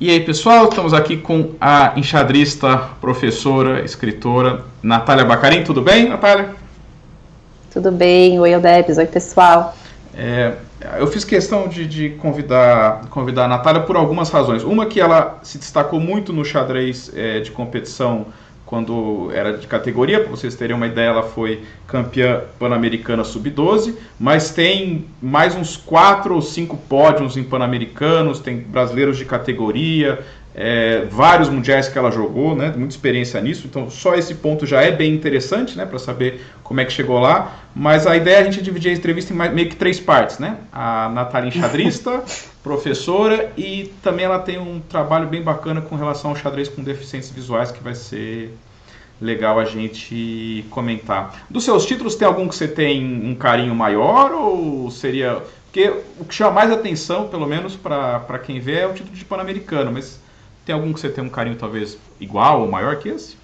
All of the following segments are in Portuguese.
E aí, pessoal, estamos aqui com a enxadrista, professora, escritora, Natália Baccarin. Tudo bem, Natália? Tudo bem, oi Eudebs, oi pessoal. Eu fiz questão de convidar a Natália por algumas razões. Uma, que ela se destacou muito no xadrez de competição quando era de categoria. Para vocês terem uma ideia, ela foi campeã pan-americana sub-12, mas tem mais uns 4 ou 5 pódios em pan-americanos, tem brasileiros de categoria, vários mundiais que ela jogou, né, muita experiência nisso, então só esse ponto já é bem interessante, né, para saber como é que chegou lá. Mas a ideia é a gente dividir a entrevista em meio que 3 partes, né? A Natália enxadrista, professora, e também ela tem um trabalho bem bacana com relação ao xadrez com deficientes visuais, que vai ser legal a gente comentar. Dos seus títulos, tem algum que você tem um carinho maior, ou seria... Porque o que chama mais atenção, pelo menos para quem vê, é o título de Pan-Americano, mas tem algum que você tem um carinho talvez igual ou maior que esse?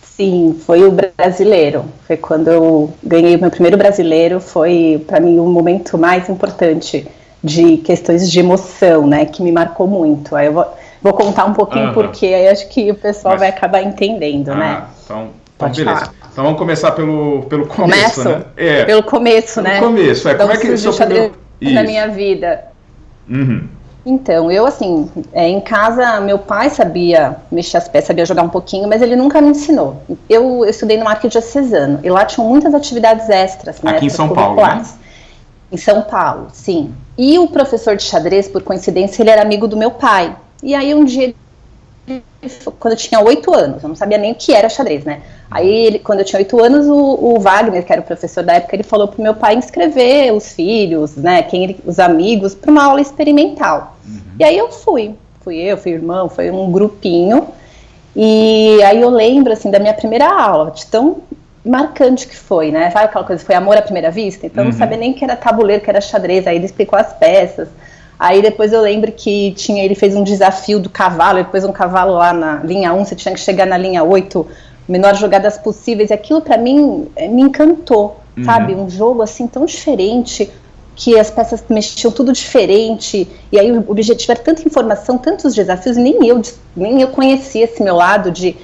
Sim, foi o brasileiro. Foi quando eu ganhei o meu primeiro brasileiro, foi para mim o momento mais importante de questões de emoção, né, que me marcou muito. Aí eu vou contar um pouquinho porque aí acho que o pessoal vai acabar entendendo, né? Então beleza. Falar. Então vamos começar pelo começo, né? Pelo começo, né? Pelo começo, então, como é que ele xadrez na minha vida? Uhum. Então, eu assim, em casa, meu pai sabia mexer as peças, sabia jogar um pouquinho, mas ele nunca me ensinou. Eu estudei no Marco Diocesano, e lá tinham muitas atividades extras, né? Aqui em São Paulo, né? Em São Paulo, sim. E o professor de xadrez, por coincidência, ele era amigo do meu pai. E aí um dia, quando eu tinha 8 anos, eu não sabia nem o que era xadrez, né? Aí, quando eu tinha 8 anos, o Wagner, que era o professor da época, ele falou pro meu pai inscrever os filhos, né, os amigos, para uma aula experimental. E aí eu fui o irmão, foi um grupinho, e aí eu lembro, assim, da minha primeira aula, de tão marcante que foi, né? Sabe aquela coisa, foi amor à primeira vista? Então eu não sabia nem que era tabuleiro, que era xadrez, aí ele explicou as peças. Aí depois eu lembro que ele fez um desafio do cavalo, depois um cavalo lá na linha 1, você tinha que chegar na linha 8, menores jogadas possíveis, e aquilo pra mim me encantou, sabe? Um jogo assim tão diferente, que as peças mexiam tudo diferente, e aí o objetivo era tanta informação, tantos desafios, e nem eu conhecia esse meu lado de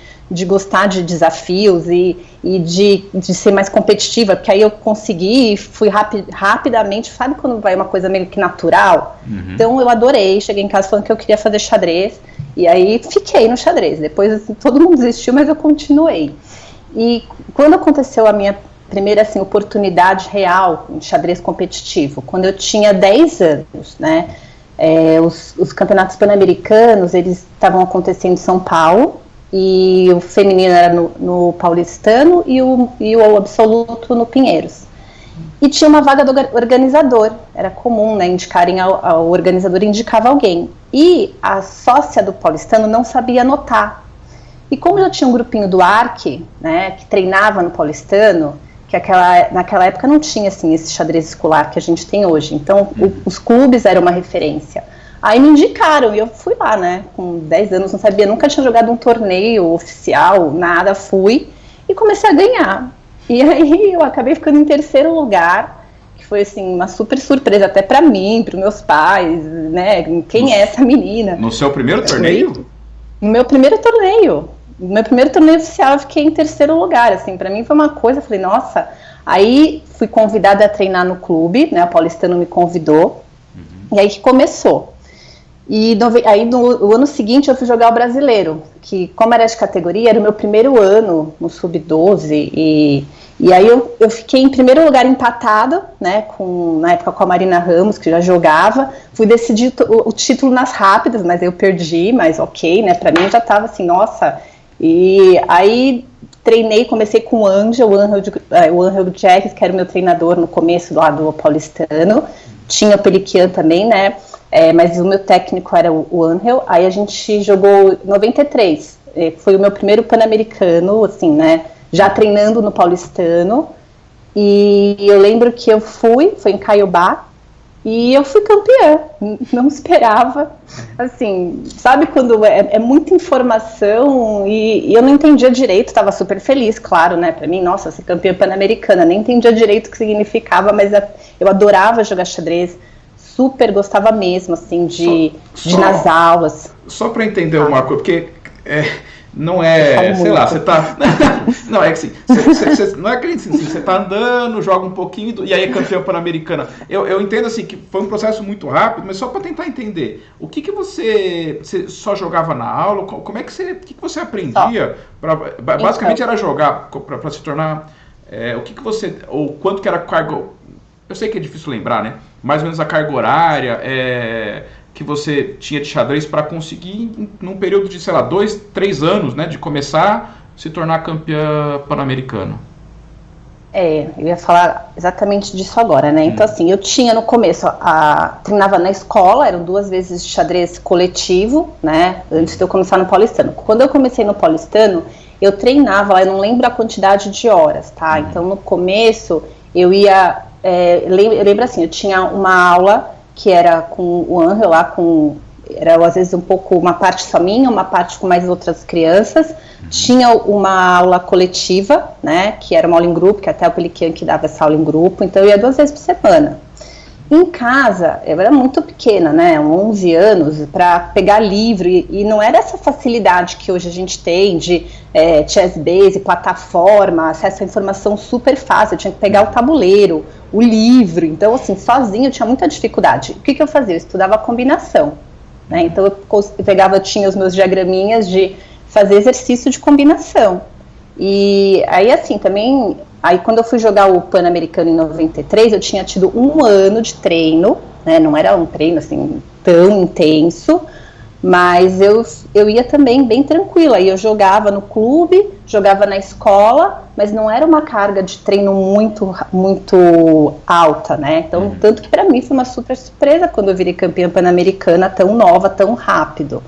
gostar de desafios e de ser mais competitiva, porque aí eu consegui, fui rapidamente, sabe quando vai uma coisa meio que natural? Então eu adorei, cheguei em casa falando que eu queria fazer xadrez, e aí fiquei no xadrez. Depois assim, todo mundo desistiu, mas eu continuei. E quando aconteceu a minha primeira assim, oportunidade real em xadrez competitivo, quando eu tinha 10 anos, né? Os campeonatos pan-americanos, eles estavam acontecendo em São Paulo, e o feminino era no Paulistano e o absoluto no Pinheiros. E tinha uma vaga do organizador, era comum, né, indicarem ao organizador, indicava alguém. E a sócia do Paulistano não sabia anotar. E como já tinha um grupinho do ARC, né, que treinava no Paulistano, que naquela época não tinha assim, esse xadrez escolar que a gente tem hoje, então os clubes eram uma referência. Aí me indicaram, e eu fui lá, né, com 10 anos, não sabia, nunca tinha jogado um torneio oficial, nada, fui, e comecei a ganhar. E aí eu acabei ficando em 3º lugar, que foi, assim, uma super surpresa, até pra mim, pros meus pais, né, quem é essa menina? No seu primeiro torneio? No meu primeiro torneio. No meu primeiro torneio oficial eu fiquei em 3º lugar, assim, pra mim foi uma coisa, eu falei, nossa. Aí fui convidada a treinar no clube, né, o Paulistano me convidou, e aí que começou. E aí no ano seguinte eu fui jogar o brasileiro, que como era de categoria, era o meu primeiro ano no sub-12, e aí eu fiquei em 1º lugar empatado, né, na época com a Marina Ramos, que já jogava, fui decidir o título nas rápidas, mas eu perdi, mas ok, né, pra mim já tava assim, nossa, e aí treinei, comecei com o Angel Jacques, que era o meu treinador no começo lá do Paulistano, tinha o Peliquian também, né, mas o meu técnico era o Angel. Aí a gente jogou 93, foi o meu primeiro pan-americano, assim, né, já treinando no Paulistano, e eu lembro que foi em Caiobá, e eu fui campeã, não esperava, assim, sabe quando é muita informação, e eu não entendia direito, estava super feliz, claro, né, pra mim, nossa, ser campeã pan-americana, nem entendia direito o que significava, mas eu adorava jogar xadrez, super gostava mesmo, assim, de nas aulas. Só para entender uma coisa, porque não é, sei lá, você tá... Não, é que assim, não é que assim, você tá andando, joga um pouquinho e aí é campeão pan-americano. Eu entendo assim que foi um processo muito rápido, mas só para tentar entender, o que você só jogava na aula? Como é que você aprendia? Basicamente era jogar para se tornar... o que você... Ou quanto que era carga... Eu sei que é difícil lembrar, né? Mais ou menos a carga horária... que você tinha de xadrez para conseguir, num período de, sei lá, 2, 3 anos, né, de começar a se tornar campeã pan-americana. Eu ia falar exatamente disso agora, né? Então, assim, eu tinha no começo, treinava na escola, eram 2 vezes de xadrez coletivo, né, antes de eu começar no paulistano. Quando eu comecei no paulistano, eu treinava lá, eu não lembro a quantidade de horas, tá? Então, no começo, eu ia, eu lembro assim, eu tinha uma aula que era com o Angel lá, era às vezes um pouco uma parte só minha, uma parte com mais outras crianças. Tinha uma aula coletiva, né, que era uma aula em grupo, que até o Peliquian que dava essa aula em grupo, então eu ia 2 vezes por semana. Em casa, eu era muito pequena, né, 11 anos, para pegar livro, e não era essa facilidade que hoje a gente tem de ChessBase, plataforma, acesso à informação super fácil, eu tinha que pegar o tabuleiro, o livro, então assim, sozinha eu tinha muita dificuldade. O que eu fazia? Eu estudava combinação, né, então eu tinha os meus diagraminhas de fazer exercício de combinação, e aí assim, também... Aí quando eu fui jogar o Pan-Americano em 93, eu tinha tido 1 ano de treino, né, não era um treino assim tão intenso, mas eu ia também bem tranquila, e eu jogava no clube, jogava na escola, mas não era uma carga de treino muito, muito alta, né, então tanto que para mim foi uma super surpresa quando eu virei campeã pan-americana tão nova, tão rápido.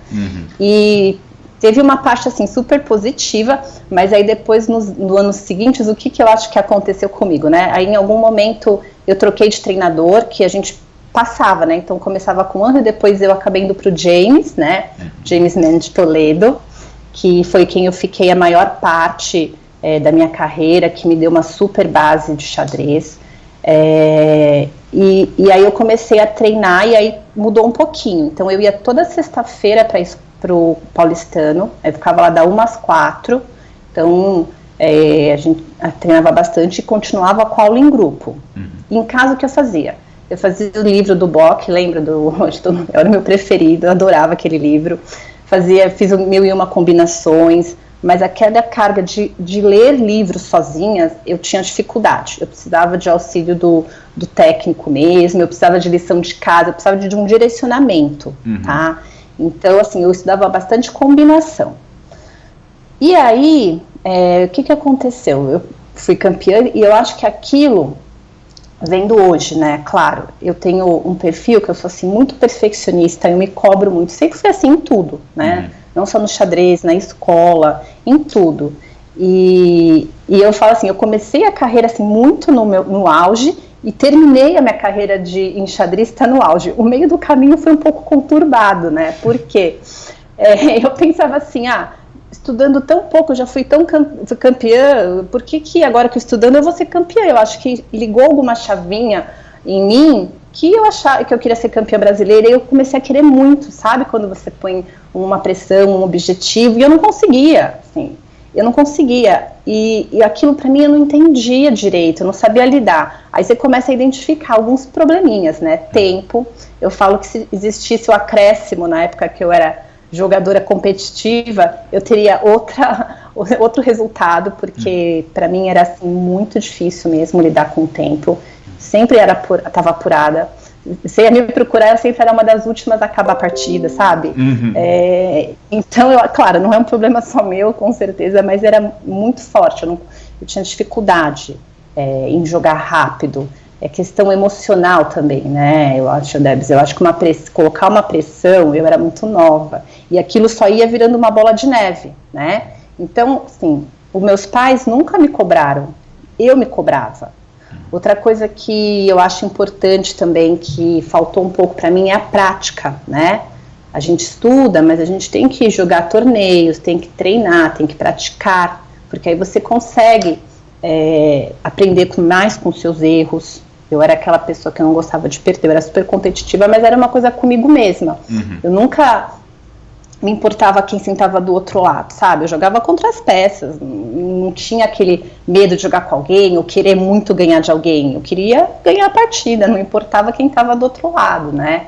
E teve uma parte assim super positiva, mas aí depois no anos seguintes, o que eu acho que aconteceu comigo, né? Aí em algum momento eu troquei de treinador, que a gente passava, né? Então começava com o Angel, depois eu acabei indo pro James, né? James Mann de Toledo, que foi quem eu fiquei a maior parte da minha carreira, que me deu uma super base de xadrez. E aí eu comecei a treinar e aí mudou um pouquinho. Então eu ia toda sexta-feira pro paulistano, eu ficava lá da 1 às 4, então a gente treinava bastante e continuava com a aula em grupo. Em casa o que eu fazia? Eu fazia o livro do Bock, lembra era o meu preferido, eu adorava aquele livro, fiz 1001 combinações, mas aquela carga de ler livros sozinha, eu tinha dificuldade, eu precisava de auxílio do técnico mesmo, eu precisava de lição de casa, eu precisava de um direcionamento, tá? Então, assim, eu estudava bastante combinação. E aí, o que aconteceu? Eu fui campeã e eu acho que aquilo, vendo hoje, né, claro, eu tenho um perfil que eu sou, assim, muito perfeccionista, eu me cobro muito, sempre fui assim em tudo, né, não só no xadrez, na escola, em tudo. E eu falo assim, eu comecei a carreira, assim, muito no auge, e terminei a minha carreira de enxadrista no auge. O meio do caminho foi um pouco conturbado, né? Porque eu pensava assim, estudando tão pouco, eu já fui tão campeã, por que agora que eu estudando eu vou ser campeã? Eu acho que ligou alguma chavinha em mim que eu achava que eu queria ser campeã brasileira, e eu comecei a querer muito, sabe? Quando você põe uma pressão, um objetivo, e eu não conseguia, assim. Eu não conseguia, e aquilo para mim eu não entendia direito, eu não sabia lidar. Aí você começa a identificar alguns probleminhas, né? Tempo, eu falo que se existisse o acréscimo na época que eu era jogadora competitiva, eu teria outro resultado, porque para mim era assim, muito difícil mesmo lidar com o tempo. Sempre estava apurada. Você ia me procurar, eu sempre era uma das últimas a acabar a partida, sabe? Então, claro, não é um problema só meu, com certeza, mas era muito forte, eu tinha dificuldade em jogar rápido. É questão emocional também, né? Eu acho, Debs, que colocar uma pressão, eu era muito nova, e aquilo só ia virando uma bola de neve, né? Então, assim, os meus pais nunca me cobraram, eu me cobrava. Outra coisa que eu acho importante também, que faltou um pouco para mim, é a prática, né? A gente estuda, mas a gente tem que jogar torneios, tem que treinar, tem que praticar, porque aí você consegue aprender mais com seus erros. Eu era aquela pessoa que não gostava de perder, eu era super competitiva, mas era uma coisa comigo mesma. Eu nunca me importava quem sentava do outro lado, sabe? Eu jogava contra as peças, não tinha aquele medo de jogar com alguém, ou querer muito ganhar de alguém. Eu queria ganhar a partida, não importava quem estava do outro lado, né?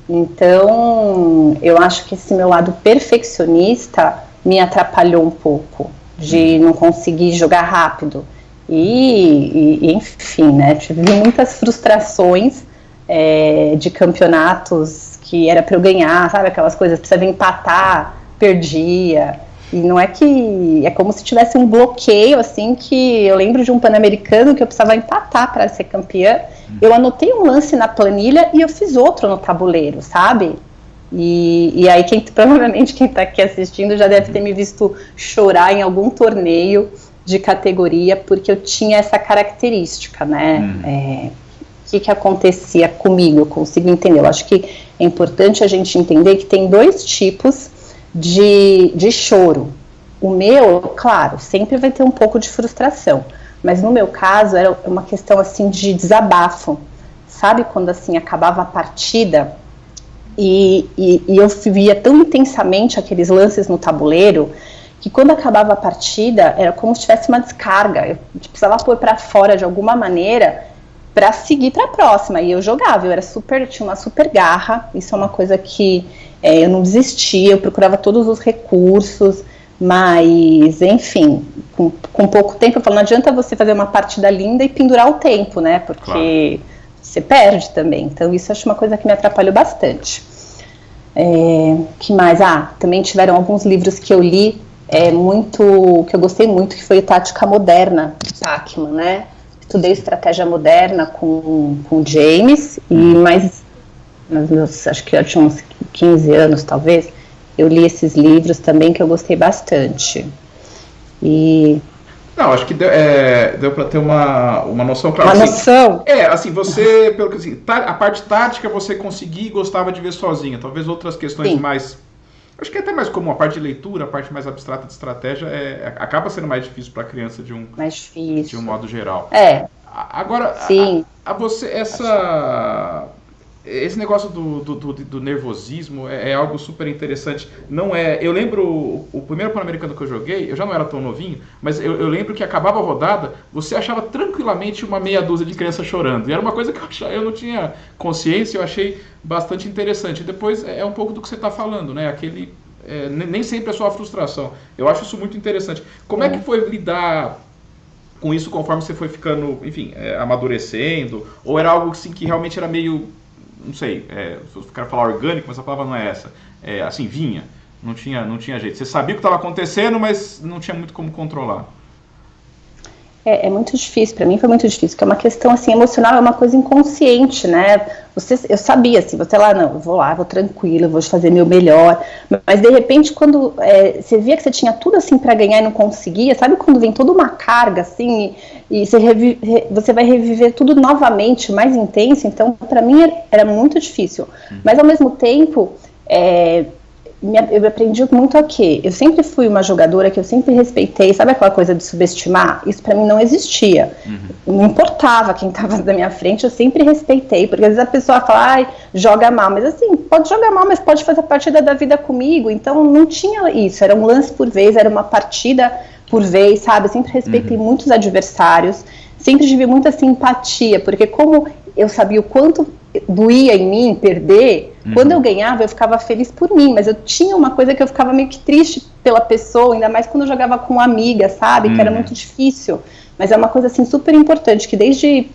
Então, eu acho que esse meu lado perfeccionista me atrapalhou um pouco, de não conseguir jogar rápido. E enfim, né? Tive muitas frustrações de campeonatos que era para eu ganhar, sabe, aquelas coisas, precisava empatar, perdia, e não é que, é como se tivesse um bloqueio, assim, que eu lembro de um Pan-Americano que eu precisava empatar para ser campeã, eu anotei um lance na planilha e eu fiz outro no tabuleiro, sabe, e aí provavelmente quem está aqui assistindo já deve ter me visto chorar em algum torneio de categoria, porque eu tinha essa característica, né, o que acontecia comigo, eu consigo entender. Eu acho que é importante a gente entender que tem dois tipos de choro. O meu, claro, sempre vai ter um pouco de frustração, mas no meu caso era uma questão assim de desabafo. Sabe quando assim acabava a partida e eu via tão intensamente aqueles lances no tabuleiro que quando acabava a partida era como se tivesse uma descarga, eu precisava pôr para fora de alguma maneira para seguir para a próxima, e eu jogava, eu tinha uma super garra, isso é uma coisa que eu não desistia, eu procurava todos os recursos, mas, enfim, com pouco tempo, eu falo, não adianta você fazer uma partida linda e pendurar o tempo, né, porque você perde também, então isso eu acho uma coisa que me atrapalhou bastante. Que mais? Também tiveram alguns livros que eu li, que eu gostei muito, que foi o Tática Moderna, de Pacman, né, estudei estratégia moderna com o James, mas acho que eu tinha uns 15 anos, talvez, eu li esses livros também que eu gostei bastante. Não, acho que deu para ter uma noção clara. Uma noção? Assim, você, pelo que assim, a parte tática você conseguia e gostava de ver sozinha, talvez outras questões Sim. mais... Acho que é até mais comum, a parte de leitura, a parte mais abstrata de estratégia acaba sendo mais difícil para a criança de um modo geral. Agora, Sim. esse negócio do nervosismo é algo super interessante. Eu lembro o primeiro Pan-Americano que eu joguei, eu já não era tão novinho, mas eu lembro que acabava a rodada, você achava tranquilamente uma meia dúzia de crianças chorando. E era uma coisa que eu não tinha consciência, eu achei bastante interessante. E depois é um pouco do que você está falando, né? Nem sempre é só a frustração. Eu acho isso muito interessante. Como é que foi lidar com isso conforme você foi ficando, enfim, amadurecendo? Ou era algo assim, que realmente era meio... não sei, eu quero falar orgânico, mas a palavra não é essa, assim, vinha, não tinha jeito, você sabia o que estava acontecendo, mas não tinha muito como controlar. É muito difícil, para mim foi muito difícil, porque é uma questão assim, emocional, é uma coisa inconsciente, né, eu sabia, assim, você lá, não, eu vou tranquilo, eu vou fazer meu melhor, mas de repente quando você via que você tinha tudo assim para ganhar e não conseguia, sabe quando vem toda uma carga assim, e você vai reviver tudo novamente, mais intenso, então para mim era muito difícil, mas ao mesmo tempo, eu aprendi muito eu sempre fui uma jogadora que eu sempre respeitei, sabe aquela coisa de subestimar? Isso pra mim não existia, não importava quem estava da minha frente, eu sempre respeitei, porque às vezes a pessoa fala, joga mal, mas assim, pode jogar mal, mas pode fazer a partida da vida comigo, então não tinha isso, era um lance por vez, era uma partida por vez, sabe, eu sempre respeitei muitos adversários, sempre tive muita simpatia, porque como eu sabia o quanto doía em mim perder, quando eu ganhava eu ficava feliz por mim, mas eu tinha uma coisa que eu ficava meio que triste pela pessoa, ainda mais quando eu jogava com uma amiga, sabe, que era muito difícil, mas é uma coisa assim super importante, que desde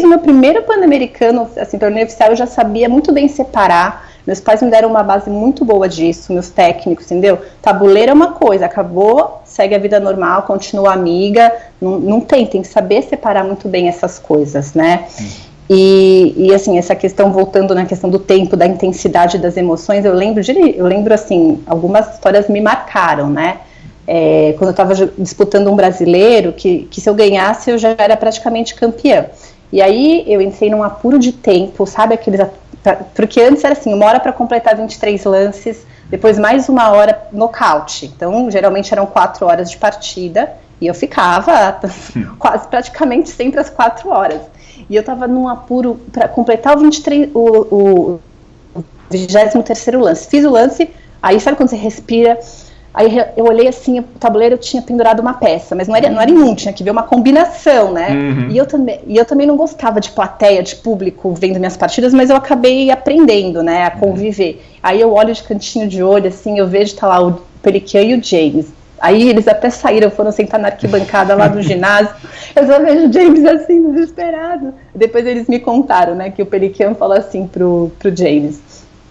o meu primeiro Pan-Americano, assim, torneio oficial, eu já sabia muito bem separar, meus pais me deram uma base muito boa disso, meus técnicos, entendeu? Tabuleiro é uma coisa, acabou, segue a vida normal, continua amiga, não tem que saber separar muito bem essas coisas, né? E assim, essa questão, voltando na questão do tempo, da intensidade das emoções, eu lembro assim, algumas histórias me marcaram, né? Quando eu estava disputando um brasileiro, que se eu ganhasse eu já era praticamente campeã. E aí eu entrei num apuro de tempo, sabe, porque antes era assim, 1 hora para completar 23 lances, depois mais 1 hora nocaute. Então, geralmente eram 4 horas de partida, e eu ficava quase praticamente sempre às 4 horas. e eu tava num apuro para completar o 23º lance. Fiz o lance, aí sabe quando você respira? Aí eu olhei assim, o tabuleiro tinha pendurado uma peça, mas não era em um, tinha que ver uma combinação, né? E eu também não gostava de plateia, de público vendo minhas partidas, mas eu acabei aprendendo, né, a conviver. Aí eu olho de cantinho de olho, assim, eu vejo tá lá o Pelican e o James. Aí eles até saíram, foram sentar na arquibancada lá do ginásio. Eu só vejo o James assim, desesperado. Depois eles me contaram, né, que o Pelican falou assim pro James: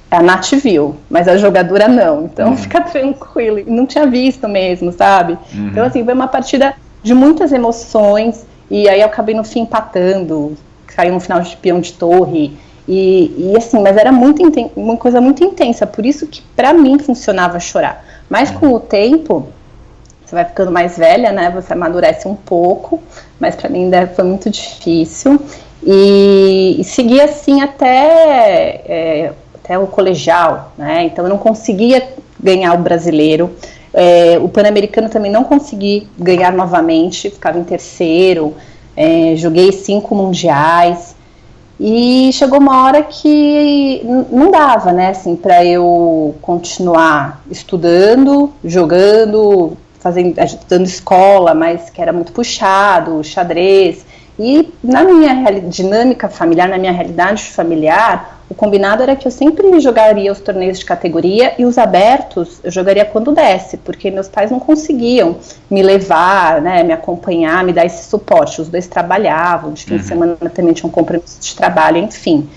a Nath viu, mas a jogadora não, então fica tranquilo. Não tinha visto mesmo, sabe? Então, assim, foi uma partida de muitas emoções, e aí eu acabei no fim empatando, caiu no final de peão de torre, e assim, mas era uma coisa muito intensa, por isso que pra mim funcionava chorar. Mas com o tempo, você vai ficando mais velha, né, você amadurece um pouco, mas pra mim ainda foi muito difícil, e segui assim até o colegial, né? Então eu não conseguia ganhar o brasileiro, o Pan-Americano também não consegui ganhar novamente, ficava em terceiro, joguei 5 mundiais, e chegou uma hora que não dava, né, assim, para eu continuar estudando, jogando, dando escola, mas que era muito puxado, xadrez, e na minha dinâmica familiar, na minha realidade familiar, o combinado era que eu sempre jogaria os torneios de categoria, e os abertos eu jogaria quando desse, porque meus pais não conseguiam me levar, né, me acompanhar, me dar esse suporte. Os dois trabalhavam, de fim de semana também tinham compromisso de trabalho, enfim.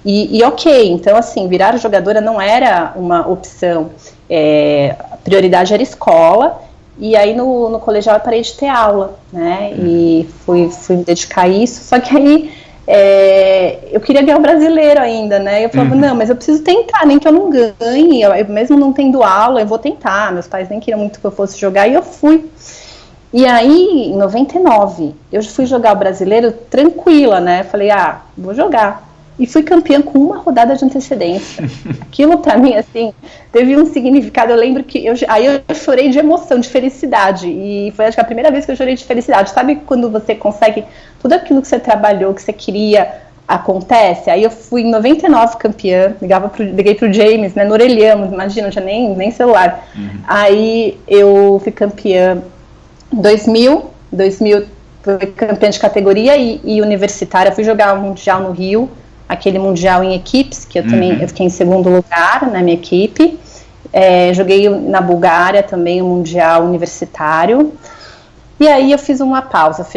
E ok, então assim, virar jogadora não era uma opção, a prioridade era escola. E aí no colegial eu parei de ter aula, né, e fui me dedicar a isso, só que aí eu queria ganhar o brasileiro ainda, né, eu falava, não, mas eu preciso tentar, nem que eu não ganhe, eu mesmo não tendo aula, eu vou tentar, meus pais nem queriam muito que eu fosse jogar, e eu fui. E aí, em 99, eu fui jogar o brasileiro tranquila, né, falei, vou jogar. E fui campeã com uma rodada de antecedência. Aquilo pra mim, assim, teve um significado. Eu lembro que eu chorei de emoção, de felicidade. E foi, acho que, a primeira vez que eu chorei de felicidade. Sabe quando você consegue tudo aquilo que você trabalhou, que você queria, acontece? Aí eu fui em 99 campeã, liguei pro James, né, no orelhão, imagina, não tinha nem celular. Aí eu fui campeã em 2000 fui campeã de categoria e universitária. Fui jogar o Mundial no Rio, aquele mundial em equipes, que eu também eu fiquei em segundo lugar na minha equipe. Joguei na Bulgária também o mundial universitário. E aí eu fiz uma pausa,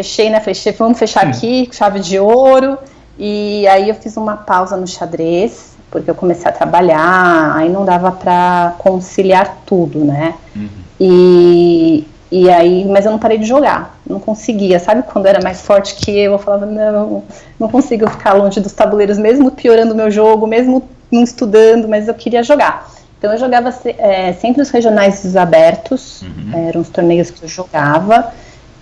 vamos fechar aqui, chave de ouro. E aí eu fiz uma pausa no xadrez, porque eu comecei a trabalhar, aí não dava para conciliar tudo, né? E aí, mas eu não parei de jogar, não conseguia, sabe quando era mais forte que eu falava, não consigo ficar longe dos tabuleiros, mesmo piorando o meu jogo, mesmo não estudando, mas eu queria jogar. Então eu jogava sempre os regionais dos abertos, eram os torneios que eu jogava,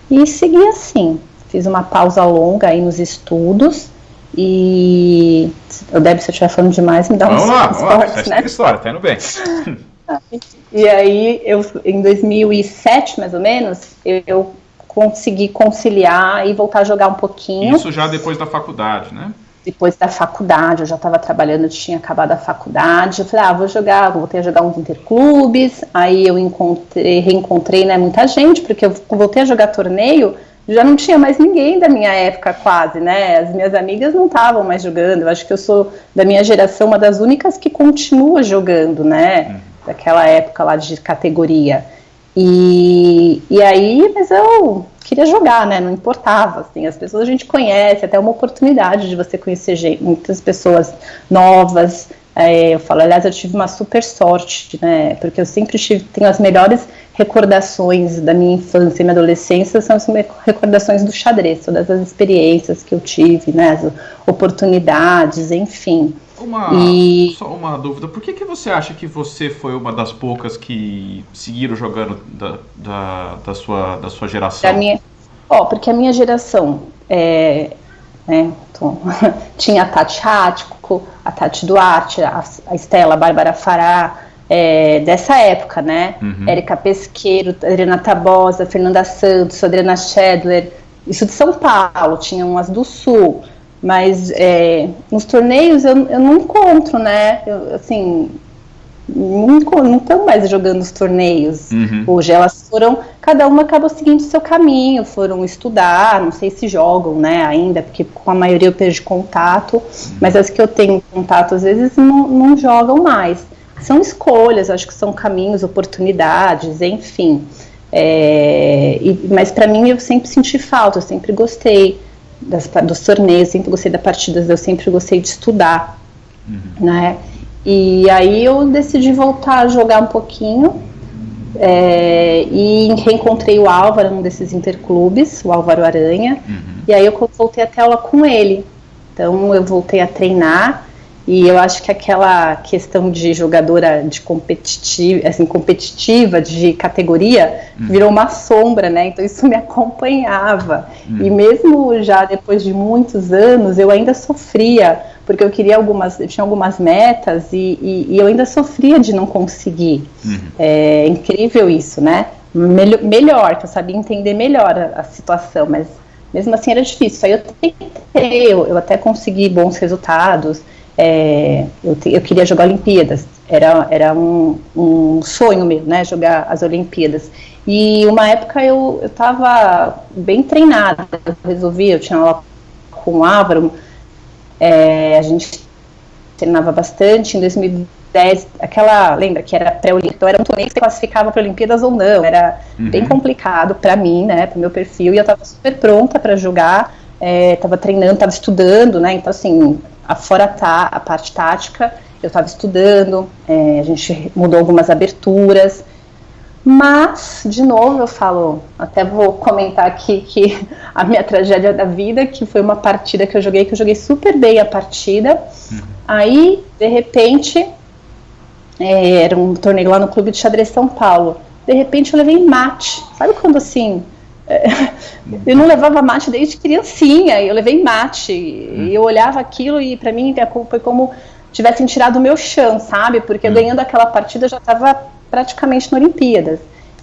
e segui assim, fiz uma pausa longa aí nos estudos, e eu se eu estiver falando demais, me dá uns cortes, né? História, tá indo bem. E aí, em 2007, mais ou menos, eu consegui conciliar e voltar a jogar um pouquinho. Isso já depois da faculdade, né? Depois da faculdade, eu já estava trabalhando, eu tinha acabado a faculdade. Eu falei, voltei a jogar uns interclubes. Aí eu reencontrei, né, muita gente, porque eu voltei a jogar torneio, já não tinha mais ninguém da minha época quase, né? As minhas amigas não estavam mais jogando. Eu acho que eu sou, da minha geração, uma das únicas que continua jogando, né? Daquela época lá de categoria. E aí, mas eu queria jogar, né, não importava, assim, as pessoas a gente conhece, até uma oportunidade de você conhecer muitas pessoas novas, eu falo, aliás, eu tive uma super sorte, né, porque eu sempre tenho as melhores recordações da minha infância e minha adolescência, são as recordações do xadrez, todas as experiências que eu tive, né, as oportunidades, enfim. Só uma dúvida, por que você acha que você foi uma das poucas que seguiram jogando da sua geração? Porque a minha geração tinha a Tati Háttico, a Tati Duarte, a Estela, a Bárbara Fará, dessa época, né? Érica Pesqueiro, Adriana Tabosa, Fernanda Santos, Adriana Schedler, isso de São Paulo, tinha umas do Sul. Mas nos torneios eu não encontro, né? Assim, não estão mais jogando os torneios. Hoje elas cada uma acabou seguindo o seu caminho, foram estudar, não sei se jogam, né, ainda, porque com a maioria eu perdi contato, mas as que eu tenho contato às vezes não jogam mais. São escolhas, acho que são caminhos, oportunidades, enfim. Mas para mim eu sempre senti falta, eu sempre gostei dos torneios, sempre gostei das partidas, eu sempre gostei de estudar, né? E aí eu decidi voltar a jogar um pouquinho, e reencontrei o Álvaro num desses interclubes, o Álvaro Aranha, e aí eu voltei a ter aula com ele. Então eu voltei a treinar, e eu acho que aquela questão de jogadora de competitiva, de categoria, virou uma sombra, né? Então isso me acompanhava. E mesmo já depois de muitos anos, eu ainda sofria, porque eu tinha algumas metas e eu ainda sofria de não conseguir. É incrível isso, né? Melhor, que eu sabia entender melhor a situação, mas mesmo assim era difícil. Aí eu tentei, eu até consegui bons resultados. Eu queria jogar Olimpíadas, era um sonho meu, né, jogar as Olimpíadas. E uma época eu estava bem treinada, eu tinha aula com o Álvaro, a gente treinava bastante. Em 2010, lembra que era pré-olímpico, então era um torneio que você classificava para Olimpíadas ou não, era bem complicado para mim, né, para o meu perfil, e eu estava super pronta para jogar, estava treinando, estava estudando, né, então assim, fora a parte tática, eu estava estudando, a gente mudou algumas aberturas, mas, de novo, eu falo, até vou comentar aqui que a minha tragédia da vida, que foi uma partida que eu joguei super bem a partida, aí, de repente, era um torneio lá no Clube de Xadrez São Paulo, de repente eu levei mate, sabe quando assim... eu não levava mate desde criancinha, eu levei mate, e eu olhava aquilo e para mim foi como tivessem tirado o meu chão, sabe, porque ganhando aquela partida eu já estava praticamente na Olimpíadas,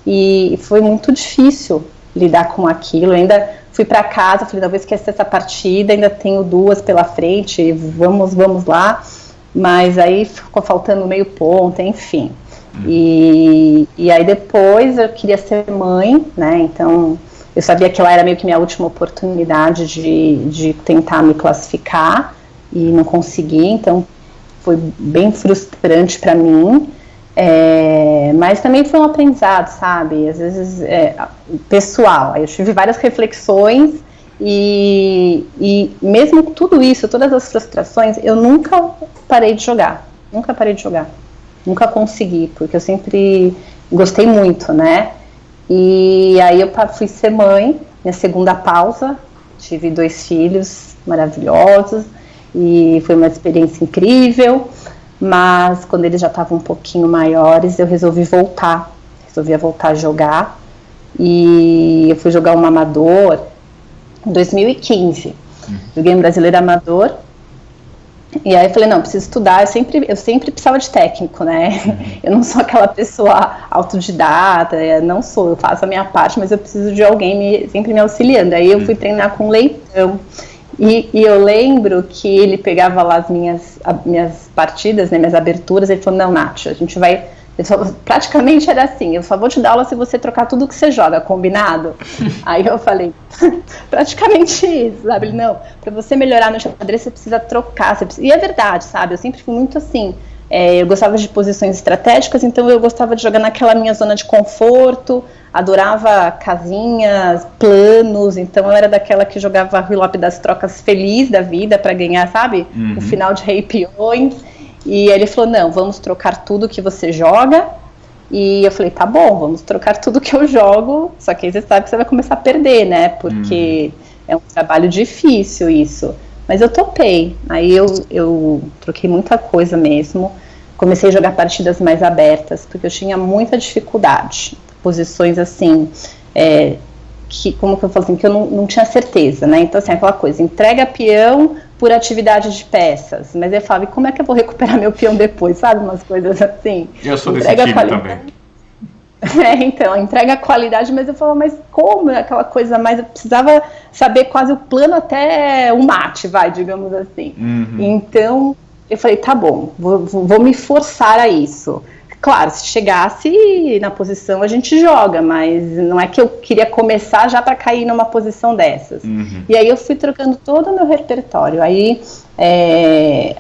e foi muito difícil lidar com aquilo. Eu ainda fui para casa, falei, não vou esquecer essa partida, ainda tenho 2 pela frente, vamos lá, mas aí ficou faltando meio ponto, enfim. E aí depois eu queria ser mãe, né, então eu sabia que ela era meio que minha última oportunidade de tentar me classificar, e não consegui, então foi bem frustrante para mim, mas também foi um aprendizado, sabe, às vezes pessoal. Aí eu tive várias reflexões, e mesmo tudo isso, todas as frustrações, eu nunca parei de jogar, nunca consegui, porque eu sempre gostei muito, né. E aí eu fui ser mãe, minha segunda pausa, tive 2 filhos maravilhosos, e foi uma experiência incrível, mas quando eles já estavam um pouquinho maiores, eu resolvi voltar a jogar, e eu fui jogar um amador em 2015, joguei um brasileiro amador. E aí eu falei, não, preciso estudar, eu sempre precisava de técnico, né, eu não sou aquela pessoa autodidata, não sou, eu faço a minha parte, mas eu preciso de alguém sempre me auxiliando. Aí eu fui treinar com o Leitão, e eu lembro que ele pegava lá as minhas partidas, né, minhas aberturas, ele falou, não, Nath, a gente vai... Praticamente era assim, eu só vou te dar aula se você trocar tudo que você joga, combinado? Aí eu falei, praticamente isso, sabe? Ele, não, pra você melhorar no xadrez você precisa trocar, e é verdade, sabe? Eu sempre fui muito assim, eu gostava de posições estratégicas, então eu gostava de jogar naquela minha zona de conforto, adorava casinhas, planos, então eu era daquela que jogava Rui Lope das Trocas feliz da vida pra ganhar, sabe? O final de Rei Peões. E ele falou, não, vamos trocar tudo que você joga. E eu falei, tá bom, vamos trocar tudo que eu jogo, só que aí você sabe que você vai começar a perder, né, porque é um trabalho difícil isso. Mas eu topei, aí eu troquei muita coisa mesmo, comecei a jogar partidas mais abertas, porque eu tinha muita dificuldade, posições assim, como que eu falo assim, que eu não tinha certeza, né, então assim, aquela coisa, entrega peão por atividade de peças, mas eu falava, e como é que eu vou recuperar meu peão depois, sabe, umas coisas assim. Eu sou desse time também. Então, entrega a qualidade, mas eu falava, mas como? Aquela coisa mais, eu precisava saber quase o plano até o mate, digamos assim. Então, eu falei, tá bom, vou me forçar a isso. Claro, se chegasse na posição a gente joga, mas não é que eu queria começar já para cair numa posição dessas. E aí eu fui trocando todo o meu repertório. Aí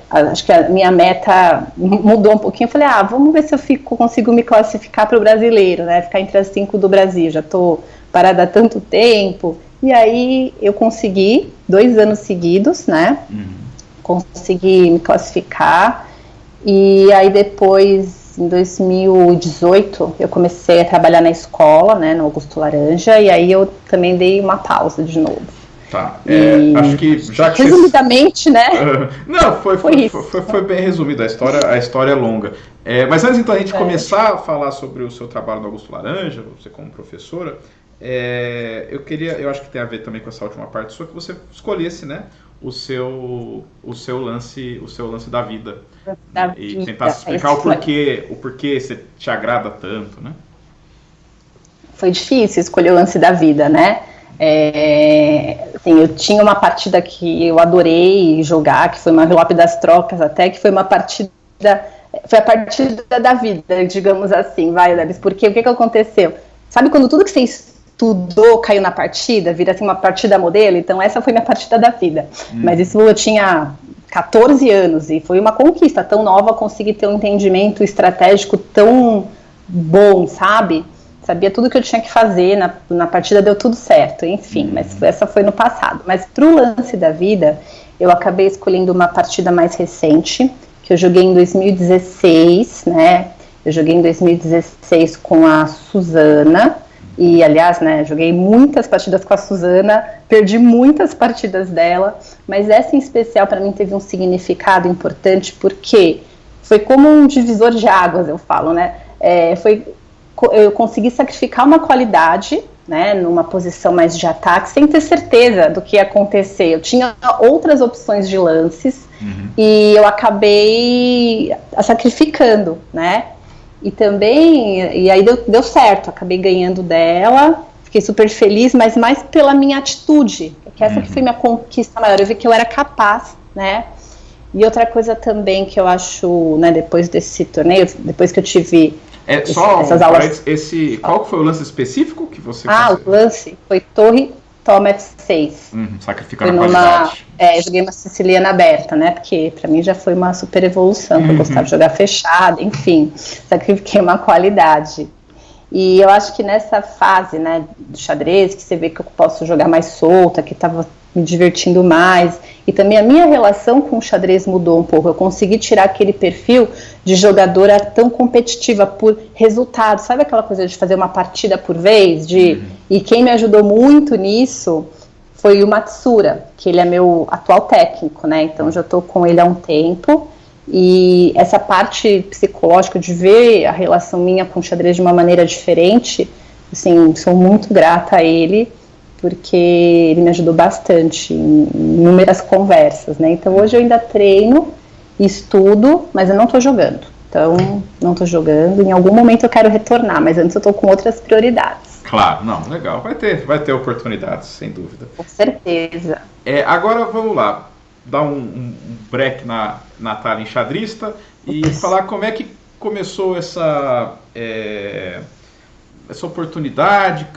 acho que a minha meta mudou um pouquinho. Eu falei, vamos ver se eu consigo me classificar para o brasileiro, né? Ficar entre as 5 do Brasil. Já estou parada há tanto tempo. E aí eu consegui, 2 anos seguidos, né? Consegui me classificar. E aí depois, em 2018, eu comecei a trabalhar na escola, né, no Augusto Laranja, e aí eu também dei uma pausa de novo. Tá, acho que já que resumidamente, né? Não, foi bem resumido, a história é longa. Mas antes então a gente começar a falar sobre o seu trabalho no Augusto Laranja, você como professora, eu acho que tem a ver também com essa última parte sua, que você escolhesse, né, o seu lance da vida. E tentar explicar o porquê você te agrada tanto, né? Foi difícil escolher o lance da vida, né? Assim, eu tinha uma partida que eu adorei jogar, que foi uma Relop das Trocas até, que foi uma partida, foi a partida da vida, digamos assim, Debs, porque o que aconteceu? Sabe quando tudo que você estudou caiu na partida, vira assim uma partida modelo? Então essa foi minha partida da vida, mas isso eu tinha 14 anos e foi uma conquista tão nova, conseguir ter um entendimento estratégico tão bom, sabe? Sabia tudo que eu tinha que fazer, na partida deu tudo certo, enfim, mas essa foi no passado. Mas pro lance da vida, eu acabei escolhendo uma partida mais recente, que eu joguei em 2016, né? Eu joguei em 2016 com a Suzana, e aliás, né, joguei muitas partidas com a Suzana, perdi muitas partidas dela, mas essa em especial para mim teve um significado importante, porque foi como um divisor de águas, eu falo, né? Eu consegui sacrificar uma qualidade, né, numa posição mais de ataque, sem ter certeza do que ia acontecer. Eu tinha outras opções de lances e eu acabei sacrificando, né? E aí deu certo, acabei ganhando dela, fiquei super feliz, mas mais pela minha atitude, que essa que foi minha conquista maior, eu vi que eu era capaz, né? E outra coisa também que eu acho, né, depois desse torneio, depois que eu tive essas aulas... Qual foi o lance específico que você conseguiu? O lance foi Torre Toma F6. Sacrificando a qualidade. Eu joguei uma siciliana aberta, né? Porque pra mim já foi uma super evolução, eu gostava de jogar fechado, enfim, sacrifiquei uma qualidade. E eu acho que nessa fase, né, do xadrez, que você vê que eu posso jogar mais solta, que estava me divertindo mais, e também a minha relação com o xadrez mudou um pouco. Eu consegui tirar aquele perfil de jogadora tão competitiva por resultado, sabe aquela coisa de fazer uma partida por vez? E quem me ajudou muito nisso foi o Matsura, que ele é meu atual técnico, né? Então já estou com ele há um tempo, e essa parte psicológica de ver a relação minha com o xadrez de uma maneira diferente, assim, sou muito grata a ele, porque ele me ajudou bastante em inúmeras conversas, né? Então hoje eu ainda treino, estudo, mas eu não estou jogando. Então, não estou jogando, em algum momento eu quero retornar, mas antes eu estou com outras prioridades. Claro, não, legal, vai ter oportunidades, sem dúvida. Com certeza. Agora vamos lá, dar um break na Natália Enxadrista e falar como é que começou essa oportunidade,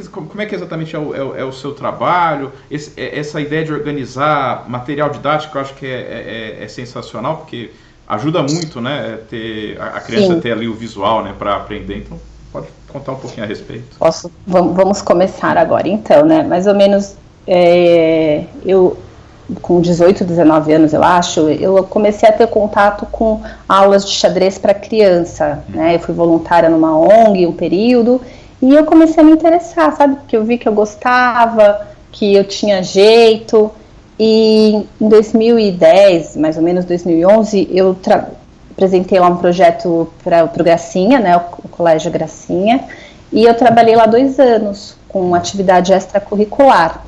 como é que exatamente é o seu trabalho, essa ideia de organizar material didático, eu acho que é sensacional, porque ajuda muito, né, a criança ter ali o visual, né, para aprender. Então, pode contar um pouquinho a respeito. Vamos começar agora, então, né, mais ou menos, eu com 18, 19 anos, eu acho, eu comecei a ter contato com aulas de xadrez para criança, né? Eu fui voluntária numa ONG um período, e eu comecei a me interessar, sabe? Porque eu vi que eu gostava, que eu tinha jeito, e em 2010, mais ou menos 2011, eu apresentei lá um projeto para o Gracinha, né? O Colégio Gracinha, e eu trabalhei lá 2 anos com atividade extracurricular.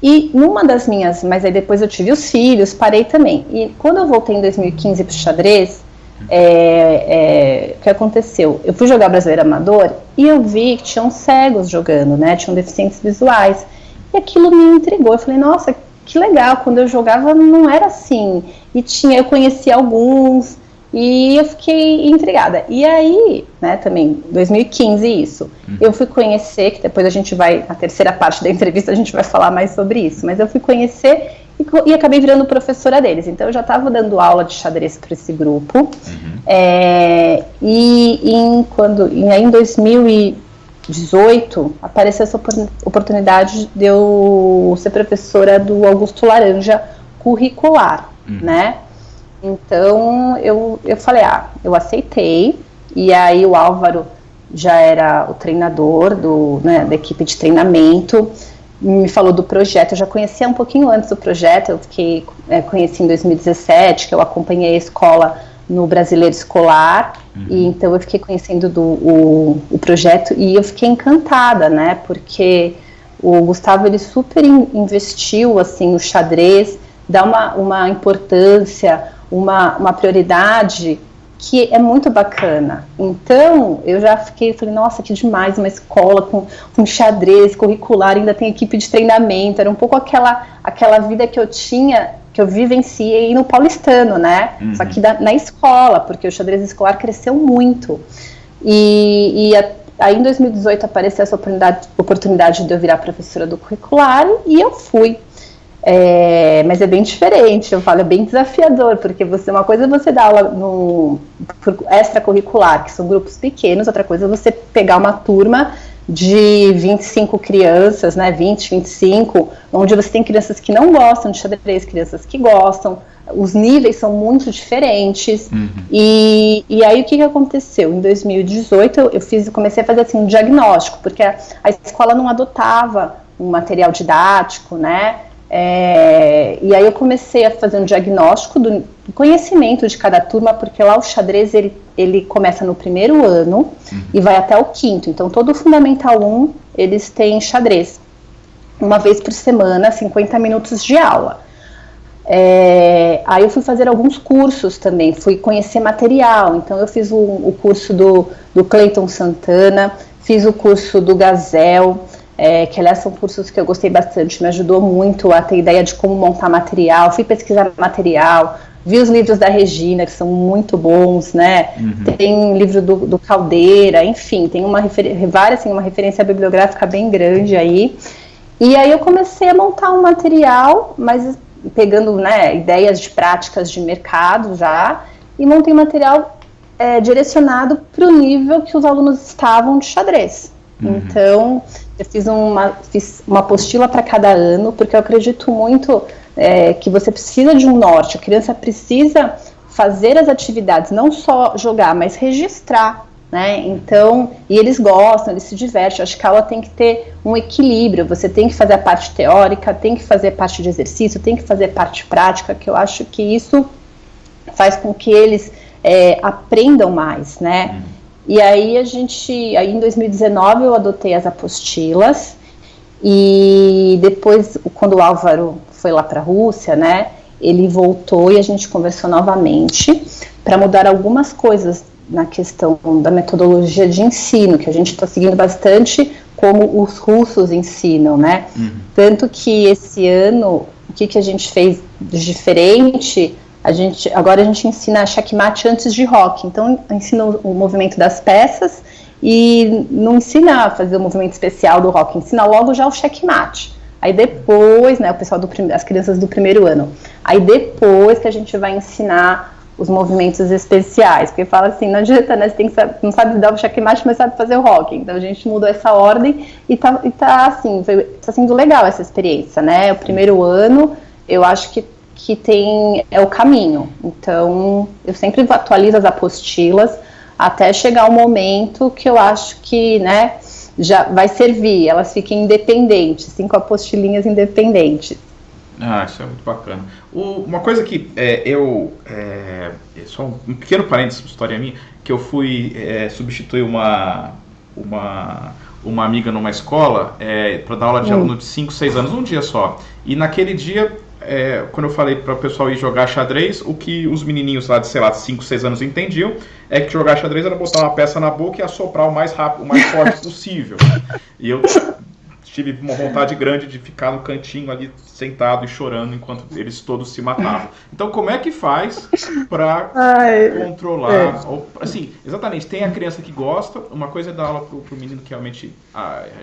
E numa das minhas, mas aí depois eu tive os filhos, parei também. E quando eu voltei em 2015 para o xadrez, O que aconteceu? Eu fui jogar Brasileiro Amador e eu vi que tinham cegos jogando, né? Tinham deficientes visuais. E aquilo me intrigou. Eu falei, nossa, que legal. Quando eu jogava não era assim. E eu conhecia alguns e eu fiquei intrigada. E aí, né, também, 2015 isso. Eu fui conhecer, que depois a gente vai, na terceira parte da entrevista a gente vai falar mais sobre isso. Mas eu fui conhecer e acabei virando professora deles. Então eu já estava dando aula de xadrez para esse grupo. Aí em 2018 apareceu essa oportunidade de eu ser professora do Augusto Laranja curricular, né? Então eu falei, eu aceitei. E aí o Álvaro já era o treinador da equipe de treinamento, me falou do projeto. Eu já conhecia um pouquinho antes do projeto, eu conheci em 2017, que eu acompanhei a escola no Brasileiro Escolar, e então eu fiquei conhecendo o projeto e eu fiquei encantada, né, porque o Gustavo, ele super investiu, assim, no xadrez, dá uma importância, uma prioridade que é muito bacana. Então, eu já falei, nossa, que demais, uma escola com xadrez curricular, ainda tem equipe de treinamento, era um pouco aquela vida que eu tinha, que eu vivenciei no paulistano, né? Só que na escola, porque o xadrez escolar cresceu muito. Aí em 2018 apareceu essa oportunidade de eu virar professora do curricular e eu fui. Mas é bem diferente, eu falo, é bem desafiador, porque uma coisa é você dar aula no extracurricular, que são grupos pequenos, outra coisa é você pegar uma turma de 25 crianças, né, 20, 25, onde você tem crianças que não gostam de xadrez, crianças que gostam, os níveis são muito diferentes, e aí o que aconteceu? Em 2018 eu comecei a fazer assim, um diagnóstico, porque a escola não adotava um material didático, né, e aí eu comecei a fazer um diagnóstico do conhecimento de cada turma, porque lá o xadrez ele começa no primeiro ano e vai até o quinto, então todo o Fundamental 1 eles têm xadrez, uma vez por semana, 50 minutos de aula. Aí eu fui fazer alguns cursos também, fui conhecer material, então eu fiz o curso do Cleiton Santana, fiz o curso do Gazel, que aliás são cursos que eu gostei bastante, me ajudou muito a ter ideia de como montar material, fui pesquisar material, vi os livros da Regina, que são muito bons, né, tem livro do Caldeira, enfim, tem uma referência bibliográfica bem grande aí, e aí eu comecei a montar um material, mas pegando, né, ideias de práticas de mercado já, e montei um material direcionado para o nível que os alunos estavam de xadrez. Então, eu fiz uma apostila para cada ano, porque eu acredito muito que você precisa de um norte, a criança precisa fazer as atividades, não só jogar, mas registrar, né? Então, e eles gostam, eles se divertem. Acho que a aula tem que ter um equilíbrio, você tem que fazer a parte teórica, tem que fazer parte de exercício, tem que fazer parte prática, que eu acho que isso faz com que eles aprendam mais, né? E aí aí em 2019 eu adotei as apostilas, e depois, quando o Álvaro foi lá para a Rússia, né, ele voltou e a gente conversou novamente para mudar algumas coisas na questão da metodologia de ensino, que a gente está seguindo bastante como os russos ensinam, né? Tanto que esse ano, o que a gente fez de diferente... Agora a gente ensina checkmate antes de rock, então ensina o movimento das peças e não ensina a fazer o movimento especial do rock, ensina logo já o checkmate. Aí depois, né, o pessoal as crianças do primeiro ano, aí depois que a gente vai ensinar os movimentos especiais, porque fala assim, não adianta, né, você não sabe dar o checkmate, mas sabe fazer o rock. Então a gente mudou essa ordem e tá assim, tá sendo legal essa experiência, né, o primeiro ano eu acho que é o caminho. Então, eu sempre atualizo as apostilas até chegar o momento que eu acho que, né, já vai servir, elas fiquem independentes, 5 apostilinhas independentes. Isso é muito bacana. Uma coisa que só um pequeno parênteses, história minha, que eu fui substituir uma amiga numa escola para dar aula de aluno de 5, 6 anos, um dia só. E naquele dia quando eu falei para o pessoal ir jogar xadrez, o que os menininhos lá de, sei lá, 5, 6 anos entendiam é que jogar xadrez era botar uma peça na boca e assoprar o mais rápido, o mais forte possível. E eu tive uma vontade grande de ficar no cantinho ali, sentado e chorando enquanto eles todos se matavam. Então, como é que faz para controlar? Assim, exatamente, tem a criança que gosta, uma coisa é dar aula pro menino que realmente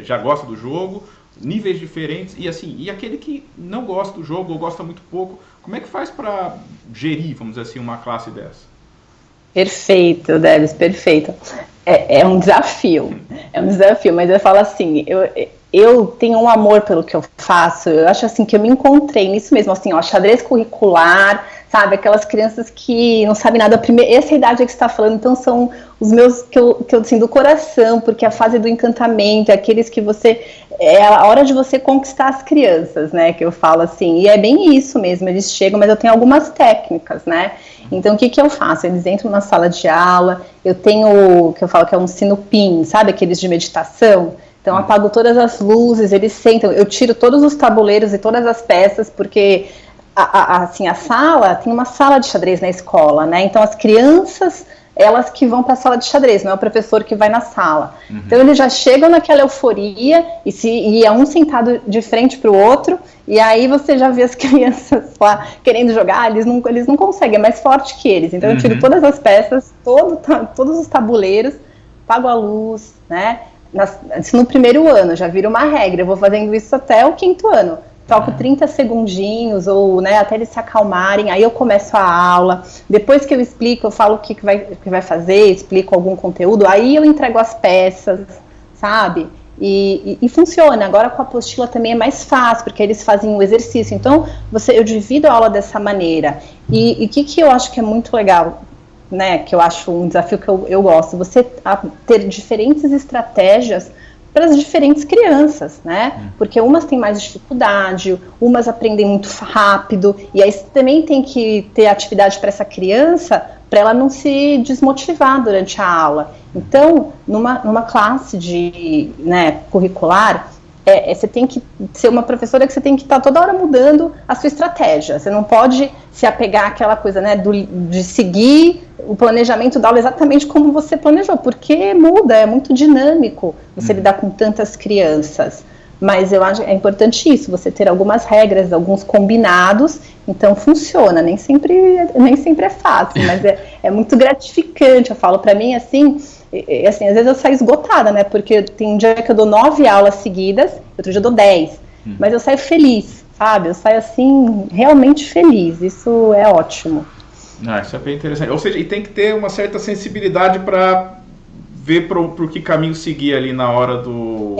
já gosta do jogo, níveis diferentes, e assim, e aquele que não gosta do jogo ou gosta muito pouco, como é que faz para gerir, vamos dizer assim, uma classe dessa? Perfeito, Debs, perfeito. É um desafio, mas eu falo assim, eu tenho um amor pelo que eu faço, eu acho assim que eu me encontrei nisso mesmo, assim, xadrez curricular, sabe, aquelas crianças que não sabem nada, essa idade que você está falando, então são os meus, que eu assim, do coração, porque a fase do encantamento, é aqueles que é a hora de você conquistar as crianças, né, que eu falo assim, e é bem isso mesmo, eles chegam, mas eu tenho algumas técnicas, né, então o que eu faço? Eles entram na sala de aula, eu tenho o que eu falo que é um sino-pin, sabe, aqueles de meditação. Então, apago todas as luzes, eles sentam, eu tiro todos os tabuleiros e todas as peças, porque assim, a sala, tem uma sala de xadrez na escola, né? Então, as crianças, elas que vão para a sala de xadrez, não é o professor que vai na sala. Então, eles já chegam naquela euforia, e é um sentado de frente para o outro, e aí você já vê as crianças lá querendo jogar, eles não conseguem, é mais forte que eles. Então, eu tiro todas as peças, todos os tabuleiros, apago a luz, né? No primeiro ano, já vira uma regra, eu vou fazendo isso até o 5º ano. Toco 30 segundinhos, ou né, até eles se acalmarem, aí eu começo a aula. Depois que eu explico, eu falo o que vai fazer, explico algum conteúdo, aí eu entrego as peças, sabe? E funciona. Agora com a apostila também é mais fácil, porque eles fazem o exercício. Então, eu divido a aula dessa maneira. E o que eu acho que é muito legal, né, que eu acho um desafio que eu gosto, você ter diferentes estratégias para as diferentes crianças, né, porque umas têm mais dificuldade, umas aprendem muito rápido, e aí você também tem que ter atividade para essa criança, para ela não se desmotivar durante a aula. Então, numa classe curricular, você tem que ser uma professora que você tem que estar toda hora mudando a sua estratégia. Você não pode se apegar àquela coisa, né, de seguir o planejamento da aula exatamente como você planejou, porque muda, é muito dinâmico você lidar com tantas crianças. Mas eu acho que é importante isso, você ter algumas regras, alguns combinados, então funciona, nem sempre é fácil, mas é muito gratificante. Eu falo, para mim, assim, às vezes eu saio esgotada, né, porque tem um dia que eu dou 9 aulas seguidas, outro dia eu dou 10, mas eu saio feliz, sabe, eu saio assim, realmente feliz, isso é ótimo. Isso é bem interessante, ou seja, e tem que ter uma certa sensibilidade para ver pro que caminho seguir ali na hora do...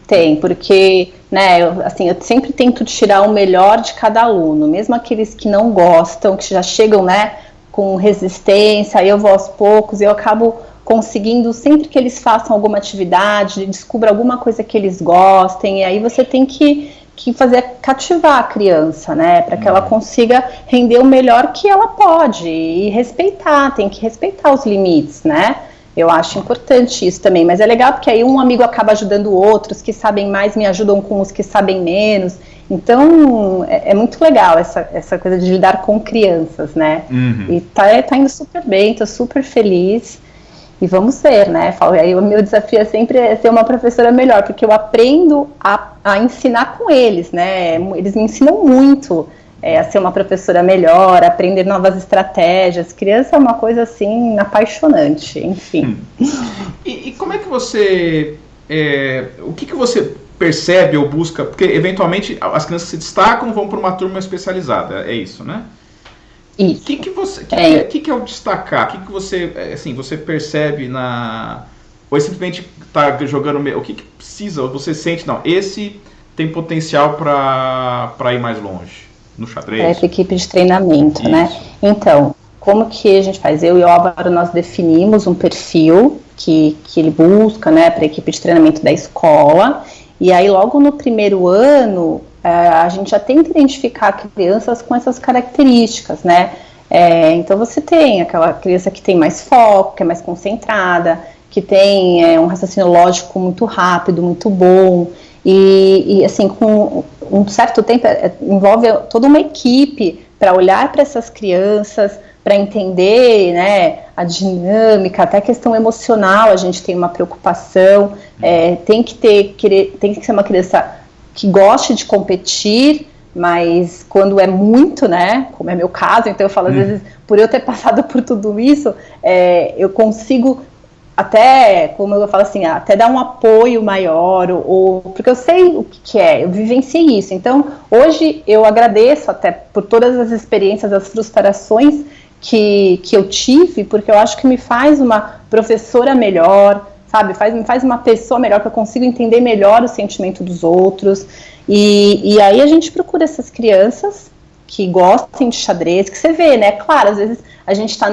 Tem, porque, né, eu sempre tento tirar o melhor de cada aluno, mesmo aqueles que não gostam, que já chegam, né, com resistência, aí eu vou aos poucos, eu acabo conseguindo, sempre que eles façam alguma atividade, descubra alguma coisa que eles gostem, e aí você tem que cativar a criança, né, para que ela consiga render o melhor que ela pode, e tem que respeitar os limites, né. Eu acho importante isso também, mas é legal porque aí um amigo acaba ajudando o outro, os que sabem mais me ajudam com os que sabem menos, então é muito legal essa coisa de lidar com crianças, né, e tá indo super bem, tô super feliz, e vamos ver, né, aí o meu desafio é sempre ser uma professora melhor, porque eu aprendo a ensinar com eles, né, eles me ensinam muito, a ser uma professora melhor, aprender novas estratégias. Criança é uma coisa assim apaixonante, enfim. E como é que você, o que você percebe ou busca, porque eventualmente as crianças se destacam, vão para uma turma especializada, é isso, né? Isso. O que é o destacar? O que você, assim, você percebe ou simplesmente está jogando, o que precisa, ou você sente, não, esse tem potencial para ir mais longe? No xadrez? Para a equipe de treinamento, né? Então, como que a gente faz? Eu e o Álvaro, nós definimos um perfil que ele busca, né, para a equipe de treinamento da escola, e aí logo no primeiro ano, a gente já tenta identificar crianças com essas características, né? Então você tem aquela criança que tem mais foco, que é mais concentrada, que tem um raciocínio lógico muito rápido, muito bom, e assim, um certo tempo, envolve toda uma equipe para olhar para essas crianças, para entender, né, a dinâmica, até a questão emocional, a gente tem uma preocupação, tem que ser uma criança que goste de competir, mas quando é muito, né, como é meu caso, então eu falo, às vezes, por eu ter passado por tudo isso, eu consigo até, como eu falo assim, até dar um apoio maior, porque eu sei o que é, eu vivenciei isso. Então, hoje eu agradeço até por todas as experiências, as frustrações que eu tive, porque eu acho que me faz uma professora melhor, sabe? Me faz uma pessoa melhor, que eu consigo entender melhor o sentimento dos outros. E aí a gente procura essas crianças que gostem de xadrez, que você vê, né? Claro, às vezes a gente está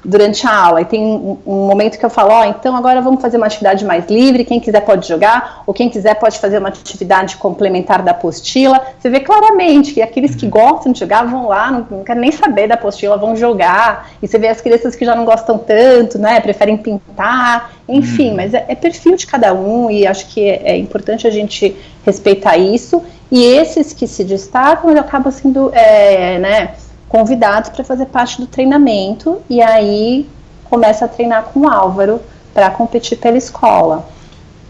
durante a aula e tem um momento que eu falo, então agora vamos fazer uma atividade mais livre, quem quiser pode jogar, ou quem quiser pode fazer uma atividade complementar da apostila. Você vê claramente que aqueles que gostam de jogar vão lá, não querem nem saber da apostila, vão jogar, e você vê as crianças que já não gostam tanto, né, preferem pintar, enfim, mas é perfil de cada um, e acho que é importante a gente respeitar isso, e esses que se destacam, eles acabam sendo, né, convidados para fazer parte do treinamento, e aí começa a treinar com o Álvaro para competir pela escola.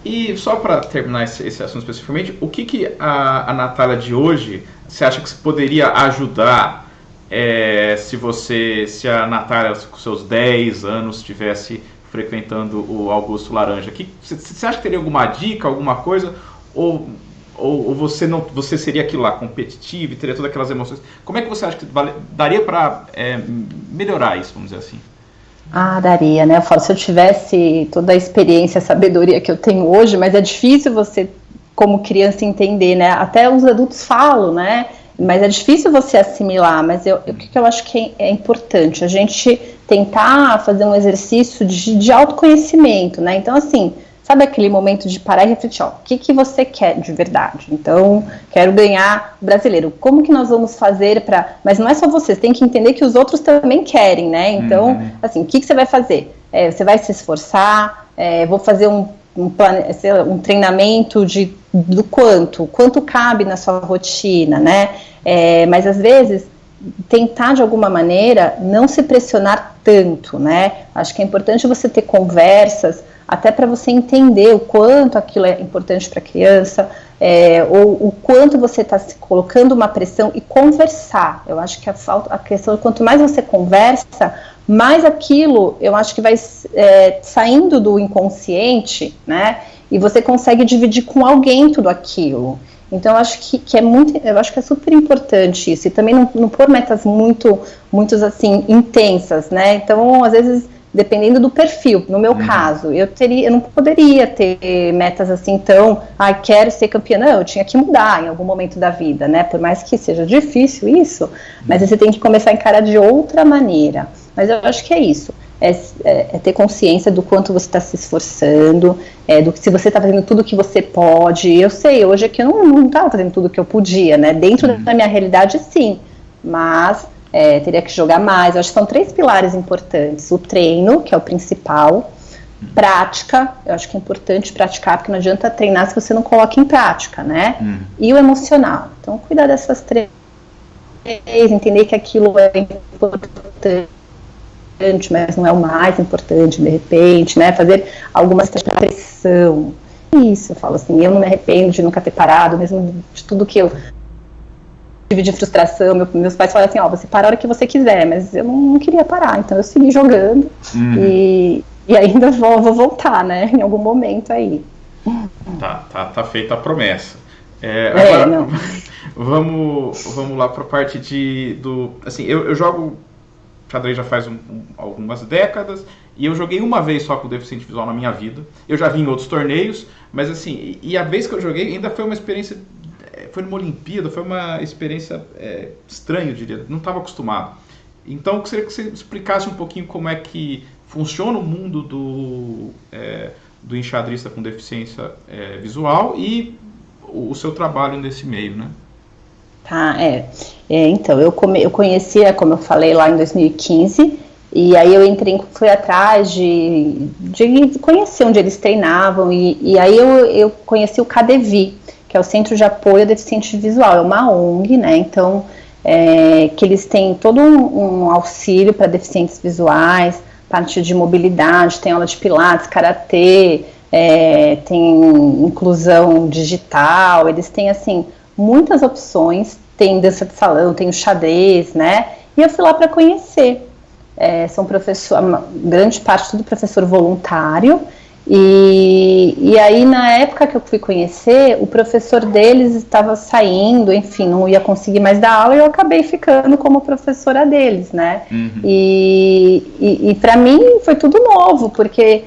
E só para terminar esse assunto especificamente, o que a Natália de hoje, você acha que poderia ajudar se a Natália com seus 10 anos estivesse frequentando o Augusto Laranja? Você acha que teria alguma dica, alguma coisa, ou você seria aquilo lá, competitivo, e teria todas aquelas emoções? Como é que você acha que daria para melhorar isso, vamos dizer assim? Daria, né? Eu falo, se eu tivesse toda a experiência, a sabedoria que eu tenho hoje, mas é difícil você, como criança, entender, né? Até os adultos falam, né? Mas é difícil você assimilar, mas o que eu acho que é importante? A gente tentar fazer um exercício de autoconhecimento, né? Então, assim, sabe aquele momento de parar e refletir, o que você quer de verdade? Então, quero ganhar o brasileiro. Como que nós vamos fazer para... Mas não é só você tem que entender que os outros também querem, né? Então, assim, o que você vai fazer? Você vai se esforçar? Vou fazer um treinamento do quanto cabe na sua rotina, né? Mas às vezes tentar de alguma maneira não se pressionar tanto, né? Acho que é importante você ter conversas até para você entender o quanto aquilo é importante para a criança, ou o quanto você está se colocando uma pressão, e conversar. Eu acho que a questão, quanto mais você conversa, mais aquilo, eu acho que vai saindo do inconsciente, né? E você consegue dividir com alguém tudo aquilo. Então, eu acho que é super importante isso, e também não pôr metas muito assim, intensas, né? Então, às vezes, dependendo do perfil, no meu caso, eu não poderia ter metas assim tão, quero ser campeã. Não, eu tinha que mudar em algum momento da vida, né? Por mais que seja difícil isso, mas você tem que começar a encarar de outra maneira. Mas eu acho que é isso. É ter consciência do quanto você está se esforçando, do que se você está fazendo tudo que você pode. Eu sei, hoje aqui eu não estava fazendo tudo que eu podia, né? Dentro da minha realidade, sim, mas teria que jogar mais. Eu acho que são 3 pilares importantes: o treino, que é o principal, prática, eu acho que é importante praticar, porque não adianta treinar se você não coloca em prática, né? E o emocional. Então, cuidar dessas 3, entender que aquilo é importante, mas não é o mais importante, de repente, né, fazer alguma pressão. Isso, eu falo assim, eu não me arrependo de nunca ter parado, mesmo de tudo que eu tive de frustração. Meus pais falam assim, você para a hora que você quiser, mas eu não queria parar, então eu segui jogando, e ainda vou voltar, né, em algum momento aí. Tá feita a promessa. Agora, vamos lá para a parte assim, eu jogo xadrez já faz algumas décadas, e eu joguei uma vez só com o deficiente visual na minha vida. Eu já vi em outros torneios, mas assim, e a vez que eu joguei ainda foi uma experiência, foi numa Olimpíada, foi uma experiência estranha, eu diria, não estava acostumado. Então, eu gostaria que você explicasse um pouquinho como é que funciona o mundo do enxadrista com deficiência visual e o seu trabalho nesse meio, né? Então, eu conhecia, como eu falei, lá em 2015, e aí eu fui atrás de conhecer onde eles treinavam, e aí eu conheci o KDV, que é o Centro de Apoio ao Deficiente Visual, é uma ONG, né, então, que eles têm todo um auxílio para deficientes visuais, parte de mobilidade, tem aula de pilates, karatê, tem inclusão digital, eles têm, assim, muitas opções, tem dança de salão, tem o xadrez, né, e eu fui lá para conhecer. São grande parte tudo professor voluntário, e aí na época que eu fui conhecer, o professor deles estava saindo, enfim, não ia conseguir mais dar aula, e eu acabei ficando como professora deles, né, e para mim foi tudo novo, porque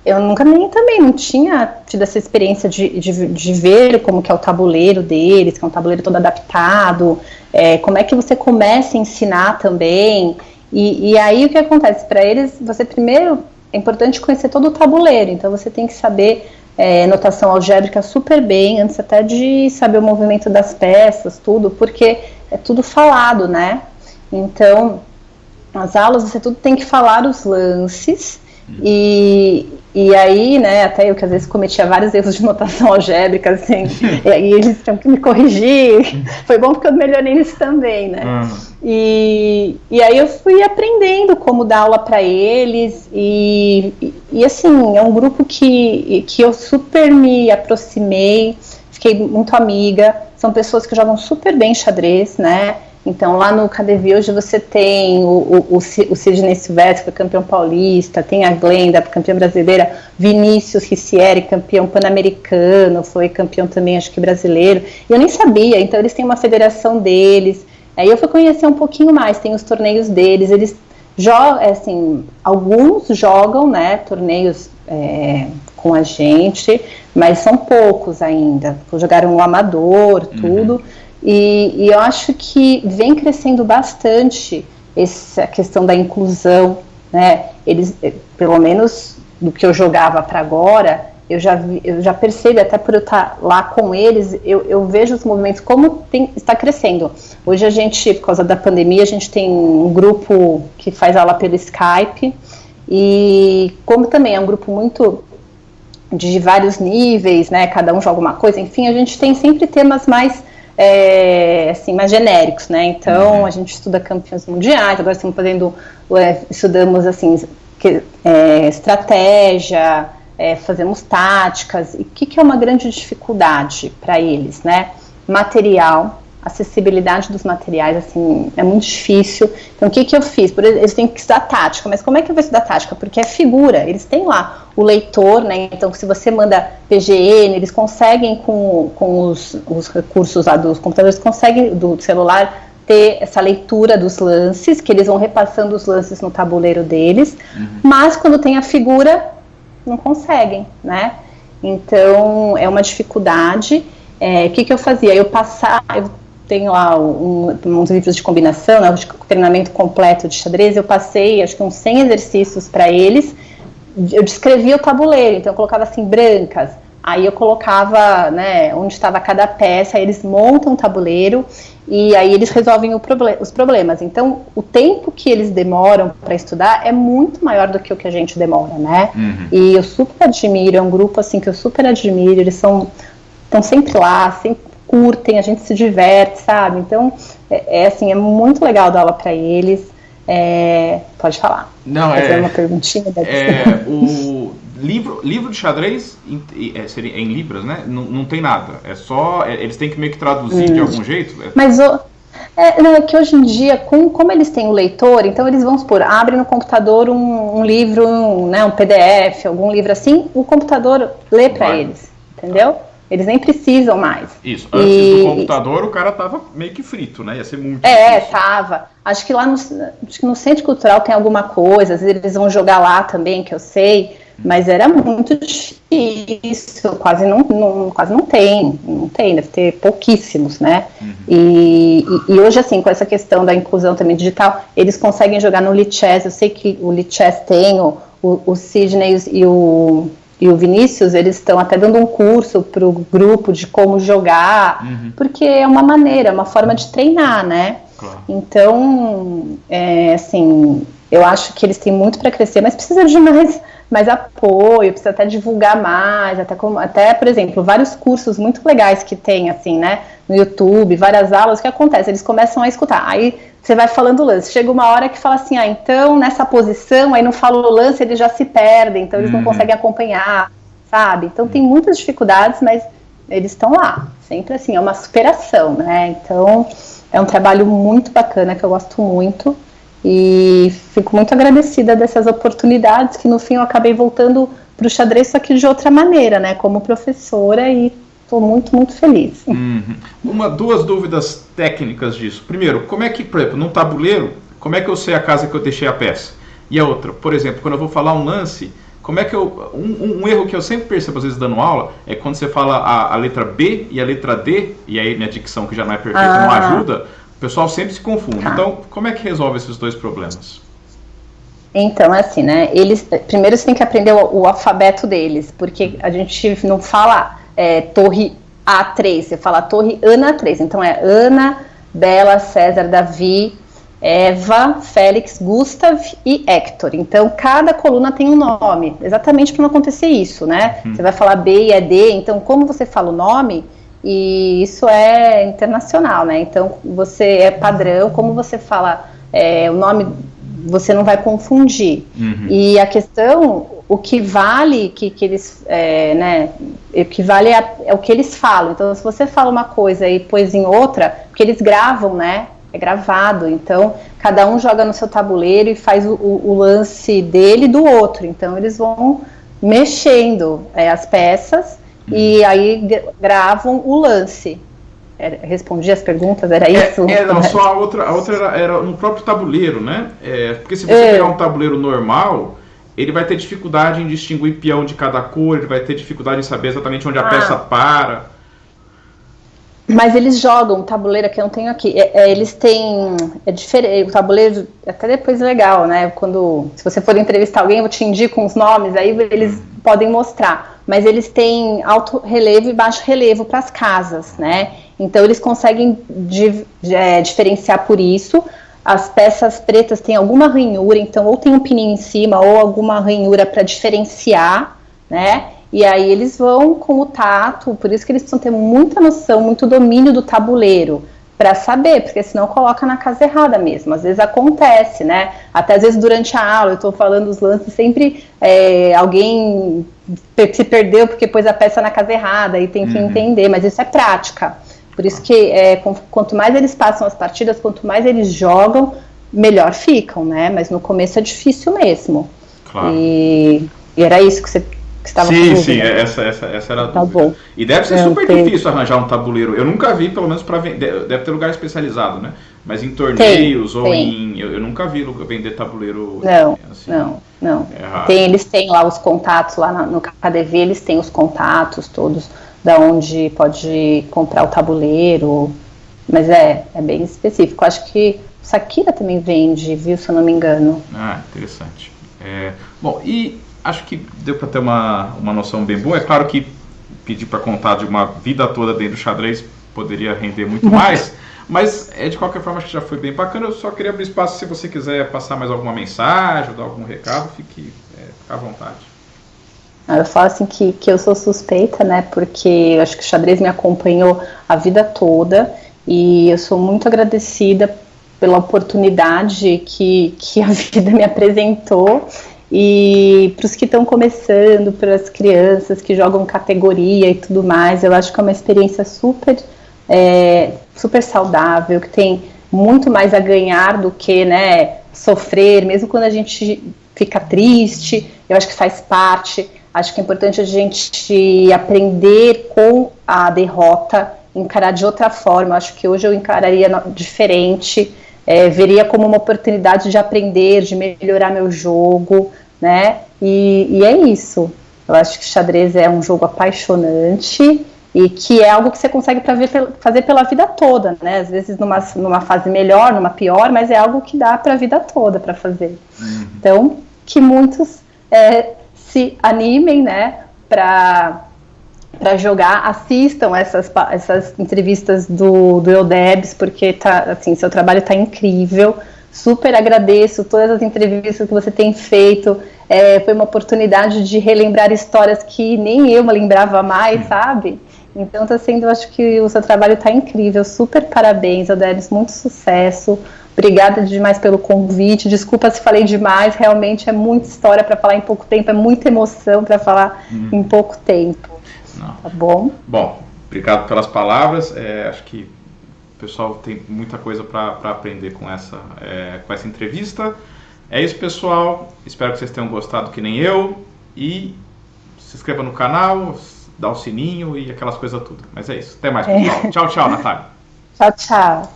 eu nunca também não tinha tido essa experiência de ver como que é o tabuleiro deles, que é um tabuleiro todo adaptado, como é que você começa a ensinar também. E aí o que acontece? Para eles, você primeiro, é importante conhecer todo o tabuleiro, então você tem que saber notação algébrica super bem, antes até de saber o movimento das peças, tudo, porque é tudo falado, né? Então, nas aulas você tudo tem que falar os lances, e aí, né, até eu que às vezes cometia vários erros de notação algébrica, assim, e aí eles tinham que me corrigir, foi bom porque eu melhorei nisso também, né, e aí eu fui aprendendo como dar aula para eles, e assim, é um grupo que eu super me aproximei, fiquei muito amiga, são pessoas que jogam super bem xadrez, né. Então, lá no KDV hoje você tem o Sidney Silvestre, que foi campeão paulista, tem a Glenda, campeã brasileira, Vinícius Riccieri, campeão pan-americano, foi campeão também, acho que brasileiro. E eu nem sabia, então eles têm uma federação deles. Aí eu fui conhecer um pouquinho mais, tem os torneios deles, eles jogam, assim, alguns jogam, né, torneios com a gente, mas são poucos ainda, jogaram o amador, tudo. E eu acho que vem crescendo bastante essa questão da inclusão, né? Eles, pelo menos do que eu jogava para agora, eu já percebo, até por eu estar lá com eles, eu vejo os movimentos como está crescendo. Hoje a gente, por causa da pandemia, a gente tem um grupo que faz aula pelo Skype, e como também é um grupo muito de vários níveis, né? Cada um joga uma coisa, enfim, a gente tem sempre temas mais assim, mais genéricos, né? Então a gente estuda campeões mundiais, agora estamos estudamos assim, estratégia, fazemos táticas. E o que é uma grande dificuldade para eles, né? Material, acessibilidade dos materiais, assim, é muito difícil. Então o que eu fiz? Por exemplo, eles têm que estudar tática, mas como é que eu vou estudar tática? Porque é figura, eles têm lá o leitor, né? Então se você manda PGN, eles conseguem com os recursos lá dos computadores, conseguem do celular ter essa leitura dos lances, que eles vão repassando os lances no tabuleiro deles, mas quando tem a figura, não conseguem, né? Então é uma dificuldade. O que eu fazia? Eu tenho lá uns livros de combinação, né, de treinamento completo de xadrez, eu passei acho que uns 100 exercícios para eles, eu descrevia o tabuleiro, então eu colocava assim, brancas, aí eu colocava, né, onde estava cada peça, aí eles montam o tabuleiro, e aí eles resolvem os problemas. Então o tempo que eles demoram para estudar é muito maior do que o que a gente demora, né, e eu super admiro, é um grupo assim que eu super admiro, eles estão sempre lá, sempre curtem, a gente se diverte, sabe? Então, assim, é muito legal dar aula para eles. Pode falar. Não, fazer uma perguntinha. O livro de xadrez seria em libras, né? Não tem nada. É só... eles têm que meio que traduzir de algum jeito. Mas é que hoje em dia, como eles têm o leitor, então eles vão supor, abrem no computador um livro, um PDF, algum livro assim, o computador lê para eles, entendeu? Eles nem precisam mais. Isso, antes do computador o cara tava meio que frito, né? Ia ser muito difícil. Tava. Acho que lá no Centro Cultural tem alguma coisa, às vezes eles vão jogar lá também, que eu sei, mas era muito difícil, quase não tem, deve ter pouquíssimos, né? E hoje, assim, com essa questão da inclusão também digital, eles conseguem jogar no Lichess, eu sei que o Lichess tem, o Sidney e o Vinícius, eles estão até dando um curso para o grupo de como jogar, porque é uma maneira, uma forma de treinar, né? Claro. Então, assim, eu acho que eles têm muito para crescer, mas precisa de mais apoio, precisa até divulgar mais, até, por exemplo, vários cursos muito legais que tem, assim, né, no YouTube, várias aulas, o que acontece? Eles começam a escutar, aí você vai falando o lance, chega uma hora que fala assim, então, nessa posição, aí não fala o lance, eles já se perdem, então eles não conseguem acompanhar, sabe? Então tem muitas dificuldades, mas eles estão lá, sempre assim, é uma superação, né? Então, é um trabalho muito bacana, que eu gosto muito, e fico muito agradecida dessas oportunidades, que no fim eu acabei voltando para o xadrez, só que de outra maneira, né, como professora, e estou muito, muito feliz. Duas dúvidas técnicas disso. Primeiro, como é que, por exemplo, num tabuleiro, como é que eu sei a casa que eu deixei a peça? E a outra, por exemplo, quando eu vou falar um lance, como é que eu... Um erro que eu sempre percebo, às vezes, dando aula, é quando você fala a letra B e a letra D, e aí minha dicção, que já não é perfeita, não ajuda, o pessoal sempre se confunde. Então, como é que resolve esses dois problemas? Então, assim, né, primeiro você tem que aprender o alfabeto deles, porque a gente não fala torre A3, você fala torre Ana 3, então é Ana, Bela, César, Davi, Eva, Félix, Gustav e Hector. Então, cada coluna tem um nome, exatamente para não acontecer isso, né? Você vai falar B e é D, então como você fala o nome, e isso é internacional, né? Então, você é padrão, como você fala o nome, você não vai confundir. E a questão, o que vale, que eles, né, o que vale é o que eles falam. Então, se você fala uma coisa e pôs em outra, porque eles gravam, né? É gravado, então cada um joga no seu tabuleiro e faz o lance dele e do outro, então eles vão mexendo as peças e aí gravam o lance. Respondi as perguntas, era isso? Não, só a outra era no próprio tabuleiro, né? Porque se você pegar um tabuleiro normal, ele vai ter dificuldade em distinguir peão de cada cor, ele vai ter dificuldade em saber exatamente onde a peça para. Mas eles jogam o tabuleiro que eu não tenho aqui. Eles têm. É diferente. O tabuleiro, até depois é legal, né? Se você for entrevistar alguém, eu te indico uns nomes, aí eles podem mostrar. Mas eles têm alto relevo e baixo relevo para as casas, né? Então eles conseguem diferenciar por isso. As peças pretas têm alguma ranhura, então ou tem um pininho em cima ou alguma ranhura para diferenciar, né? E aí eles vão com o tato, por isso que eles precisam ter muita noção, muito domínio do tabuleiro, para saber, porque senão coloca na casa errada mesmo. Às vezes acontece, né? Até às vezes durante a aula, eu estou falando os lances, sempre alguém se perdeu porque pôs a peça na casa errada e tem que entender, mas isso é prática. Por isso que quanto mais eles passam as partidas, quanto mais eles jogam, melhor ficam, né? Mas no começo é difícil mesmo. Claro. E era isso que você estava falando. Sim, essa era a dúvida. Bom. E deve ser super difícil arranjar um tabuleiro. Eu nunca vi, pelo menos para vender, deve ter lugar especializado, né? Mas em torneios tem. Eu nunca vi vender tabuleiro. Não, assim. Não. Eles têm lá os contatos, lá no KDV eles têm os contatos todos, da onde pode comprar o tabuleiro, mas é bem específico. Acho que o Sakira também vende, viu, se eu não me engano. Interessante. Bom, e acho que deu para ter uma noção bem boa. É claro que pedir para contar de uma vida toda dentro do xadrez poderia render muito mais, mas de qualquer forma acho que já foi bem bacana. Eu só queria abrir espaço se você quiser passar mais alguma mensagem, dar algum recado, fique à vontade. Eu falo assim que eu sou suspeita, né, porque eu acho que o xadrez me acompanhou a vida toda e eu sou muito agradecida pela oportunidade que a vida me apresentou. E para os que estão começando, para as crianças que jogam categoria e tudo mais, eu acho que é uma experiência super saudável, que tem muito mais a ganhar do que, né, sofrer, mesmo quando a gente fica triste, eu acho que faz parte. Acho que é importante a gente aprender com a derrota, encarar de outra forma. Acho que hoje eu encararia diferente, veria como uma oportunidade de aprender, de melhorar meu jogo, né? E é isso. Eu acho que xadrez é um jogo apaixonante e que é algo que você consegue fazer pela vida toda, né? Às vezes numa fase melhor, numa pior, mas é algo que dá para a vida toda para fazer. Então, que muitos se animem, né, para jogar, assistam essas entrevistas do Eudebs, porque assim, seu trabalho está incrível, Super agradeço todas as entrevistas que você tem feito. Foi uma oportunidade de relembrar histórias que nem eu me lembrava mais, sabe? Então está sendo, acho que o seu trabalho está incrível. Super parabéns, Odalis, muito sucesso. Obrigada demais pelo convite. Desculpa se falei demais, realmente é muita história para falar em pouco tempo, é muita emoção para falar em pouco tempo. Não. Tá bom? Bom, obrigado pelas palavras. Acho que o pessoal tem muita coisa para aprender com essa entrevista. É isso, pessoal. Espero que vocês tenham gostado que nem eu. E se inscreva no canal, dá o sininho e aquelas coisas tudo. Mas é isso. Até mais, pessoal. Tchau, tchau, Natália. Tchau, tchau.